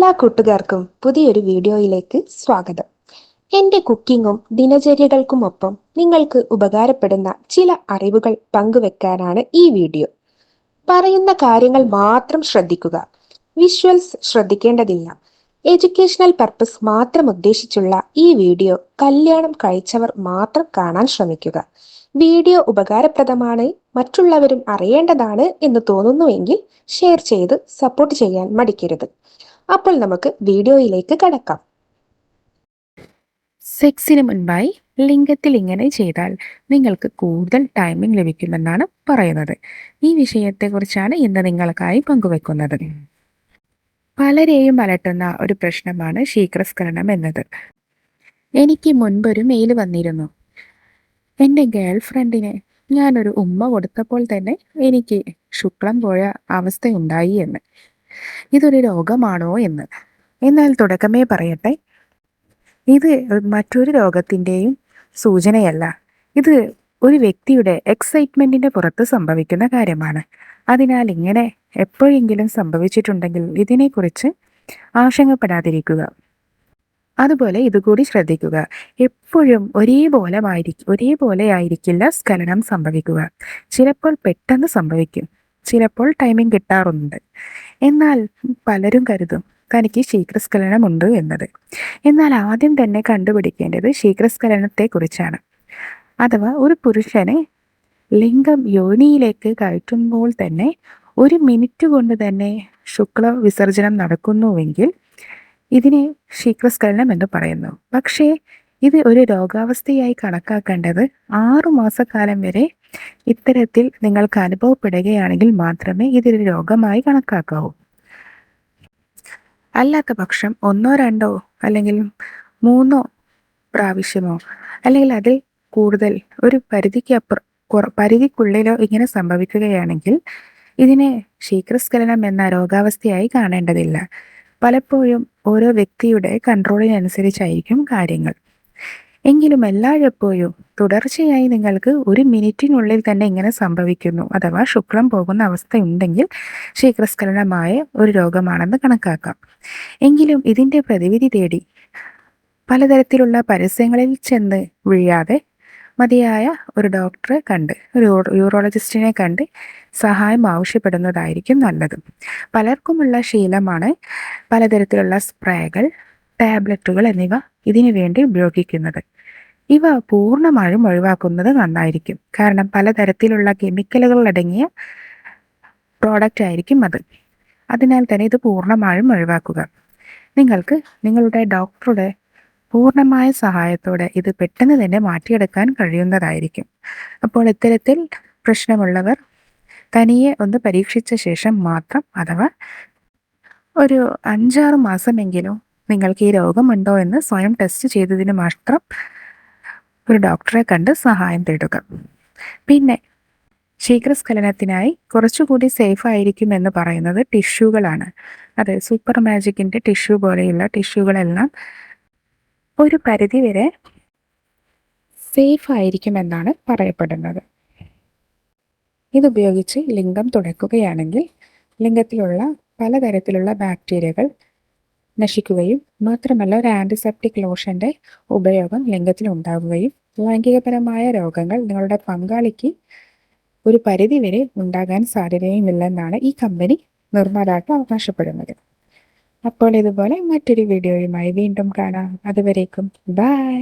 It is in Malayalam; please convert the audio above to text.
എല്ലാ കൂട്ടുകാർക്കും പുതിയൊരു വീഡിയോയിലേക്ക് സ്വാഗതം. എൻ്റെ കുക്കിങ്ങും ദിനചര്യകൾക്കുമൊപ്പം നിങ്ങൾക്ക് ഉപകാരപ്പെടുന്ന ചില അറിവുകൾ പങ്കുവെക്കാനാണ് ഈ വീഡിയോ. പറയുന്ന കാര്യങ്ങൾ മാത്രം ശ്രദ്ധിക്കുക. വിഷ്വൽസ് ശ്രദ്ധിക്കേണ്ടതില്ല. എഡ്യൂക്കേഷണൽ പർപ്പസ് മാത്രം ഉദ്ദേശിച്ചുള്ള ഈ വീഡിയോ കല്യാണം കഴിച്ചവർ മാത്രം കാണാൻ ശ്രമിക്കുക. വീഡിയോ ഉപകാരപ്രദമാണ്, മറ്റുള്ളവരും അറിയേണ്ടതാണ് എന്ന് തോന്നുന്നുവെങ്കിൽ ഷെയർ ചെയ്ത് സപ്പോർട്ട് ചെയ്യാൻ മടിക്കരുത്. അപ്പോൾ നമുക്ക് വീഡിയോയിലേക്ക് കടക്കാം. സെക്സിന് മുൻപായി ലിംഗത്തിൽ ഇങ്ങനെ ചെയ്താൽ നിങ്ങൾക്ക് കൂടുതൽ ടൈമിംഗ് ലഭിക്കുമെന്നാണ് പറയുന്നത്. ഈ വിഷയത്തെക്കുറിച്ചാണ് ഇന്ന് നിങ്ങൾക്കായി പങ്കുവെക്കുന്നത്. പലരെയും അലട്ടുന്ന ഒരു പ്രശ്നമാണ് ശീഘ്രസ്ഖലനം എന്നത്. എനിക്ക് മുൻപൊരു മെയിൽ വന്നിരുന്നു. എൻ്റെ ഗേൾ ഫ്രണ്ടിന് ഞാനൊരു ഉമ്മ കൊടുത്തപ്പോൾ തന്നെ എനിക്ക് ശുക്ലം പോയ അവസ്ഥയുണ്ടായി എന്ന്. ഇതൊരു രോഗമാണോ എന്ന്. എന്നാൽ തുടക്കമേ പറയട്ടെ, ഇത് മറ്റൊരു രോഗത്തിൻ്റെയും സൂചനയല്ല. ഇത് ഒരു വ്യക്തിയുടെ എക്സൈറ്റ്മെൻറ്റിൻ്റെ പുറത്ത് സംഭവിക്കുന്ന കാര്യമാണ്. അതിനാൽ ഇങ്ങനെ എപ്പോഴെങ്കിലും സംഭവിച്ചിട്ടുണ്ടെങ്കിൽ ഇതിനെക്കുറിച്ച് ആശങ്കപ്പെടാതിരിക്കുക. അതുപോലെ ഇതുകൂടി ശ്രദ്ധിക്കുക, എപ്പോഴും ഒരേപോലെ ആയിരിക്കില്ല സ്ഖലനം സംഭവിക്കുക. ചിലപ്പോൾ പെട്ടെന്ന് സംഭവിക്കും, ചിലപ്പോൾ ടൈമിംഗ് കിട്ടാറുണ്ട്. എന്നാൽ പലരും കരുതും തനിക്ക് ശീഘ്രസ്ഖലനമുണ്ട് എന്നത്. എന്നാൽ ആദ്യം തന്നെ കണ്ടുപിടിക്കേണ്ടത് ശീഘ്രസ്ഖലനത്തെക്കുറിച്ചാണ്. അഥവാ ഒരു പുരുഷനെ ലിംഗം യോനിയിലേക്ക് കയറ്റുമ്പോൾ തന്നെ 1 മിനിറ്റ് കൊണ്ട് തന്നെ ശുക്ല വിസർജനം നടക്കുന്നുവെങ്കിൽ ഇതിനെ ശീഘ്രസ്ഖലനം എന്ന് പറയുന്നു. പക്ഷേ ഇത് ഒരു രോഗാവസ്ഥയായി കണക്കാക്കേണ്ടത് 6 മാസക്കാലം വരെ ഇത്തരത്തിൽ നിങ്ങൾക്ക് അനുഭവപ്പെടുകയാണെങ്കിൽ മാത്രമേ ഇതൊരു രോഗമായി കണക്കാക്കാവൂ. അല്ലാത്ത പക്ഷം 1, 2 അല്ലെങ്കിൽ 3 പ്രാവശ്യമോ അല്ലെങ്കിൽ അതിൽ കൂടുതൽ ഒരു പരിധിക്കുള്ളിലോ ഇങ്ങനെ സംഭവിക്കുകയാണെങ്കിൽ ഇതിനെ ശീഘ്രസ്ഖലനം എന്ന രോഗാവസ്ഥയായി കാണേണ്ടതില്ല. പലപ്പോഴും ഓരോ വ്യക്തിയുടെ കൺട്രോളിനനുസരിച്ചായിരിക്കും കാര്യങ്ങൾ. എങ്കിലും എല്ലായ്പ്പോഴും തുടർച്ചയായി നിങ്ങൾക്ക് 1 മിനിറ്റിനുള്ളിൽ തന്നെ ഇങ്ങനെ സംഭവിക്കുന്നു അഥവാ ശുക്ലം പോകുന്ന അവസ്ഥയുണ്ടെങ്കിൽ ശീഘ്രസ്ഖലനമായ ഒരു രോഗമാണെന്ന് കണക്കാക്കാം. എങ്കിലും ഇതിൻ്റെ പ്രതിവിധി തേടി പലതരത്തിലുള്ള പരസ്യങ്ങളിൽ ചെന്ന് വീഴാതെ മതിയായ ഒരു ഡോക്ടറെ കണ്ട്, ഒരു യൂറോളജിസ്റ്റിനെ കണ്ട് സഹായം ആവശ്യപ്പെടുന്നതായിരിക്കും നല്ലത്. പലർക്കുമുള്ള ശീലമാണ് പലതരത്തിലുള്ള സ്പ്രേകൾ, ടാബ്ലറ്റുകൾ എന്നിവ ഇതിനു വേണ്ടി ഉപയോഗിക്കുന്നത്. ഇവ പൂർണ്ണമായും ഒഴിവാക്കുന്നത് നന്നായിരിക്കും. കാരണം പലതരത്തിലുള്ള കെമിക്കലുകൾ അടങ്ങിയ പ്രോഡക്റ്റ് ആയിരിക്കും അത്. അതിനാൽ തന്നെ ഇത് പൂർണ്ണമായും ഒഴിവാക്കുക. നിങ്ങൾക്ക് നിങ്ങളുടെ ഡോക്ടറുടെ പൂർണ്ണമായ സഹായത്തോടെ ഇത് പെട്ടെന്ന് തന്നെ മാറ്റിയെടുക്കാൻ കഴിയുന്നതായിരിക്കും. അപ്പോൾ ഇത്തരത്തിൽ പ്രശ്നമുള്ളവർ തനിയെ ഒന്ന് പരീക്ഷിച്ച ശേഷം മാത്രം, അഥവാ ഒരു 5-6 മാസമെങ്കിലും നിങ്ങൾക്ക് ഈ രോഗമുണ്ടോ എന്ന് സ്വയം ടെസ്റ്റ് ചെയ്തതിന് മാത്രം ഒരു ഡോക്ടറെ കണ്ട് സഹായം തേടുക. പിന്നെ ശീഘ്രസ്ഖലനത്തിനായി കുറച്ചുകൂടി സേഫ് ആയിരിക്കും എന്ന് പറയുന്നത് ടിഷ്യൂകളാണ്. അതെ, സൂപ്പർ മാജിക്കിൻ്റെ ടിഷ്യൂ പോലെയുള്ള ടിഷ്യൂകളെല്ലാം ഒരു പരിധിവരെ സേഫ് ആയിരിക്കുമെന്നാണ് പറയപ്പെടുന്നത്. ഇതുപയോഗിച്ച് ലിംഗം തുടയ്ക്കുകയാണെങ്കിൽ ലിംഗത്തിലുള്ള പലതരത്തിലുള്ള ബാക്ടീരിയകൾ നശിക്കുകയും മാത്രമല്ല ഒരു ആൻറ്റിസെപ്റ്റിക് ലോഷൻ്റെ ഉപയോഗം ലിംഗത്തിൽ ഉണ്ടാകുകയും ലൈംഗികപരമായ രോഗങ്ങൾ നിങ്ങളുടെ പങ്കാളിക്ക് ഒരു പരിധിവരെ ഉണ്ടാകാൻ സാധ്യതയുമില്ലെന്നാണ് ഈ കമ്പനി നിർമ്മാതാക്കൾ അവകാശപ്പെടുന്നത്. അപ്പോൾ ഇതുപോലെ മറ്റൊരു വീഡിയോയുമായി വീണ്ടും കാണാം. അതുവരേക്കും ബൈ.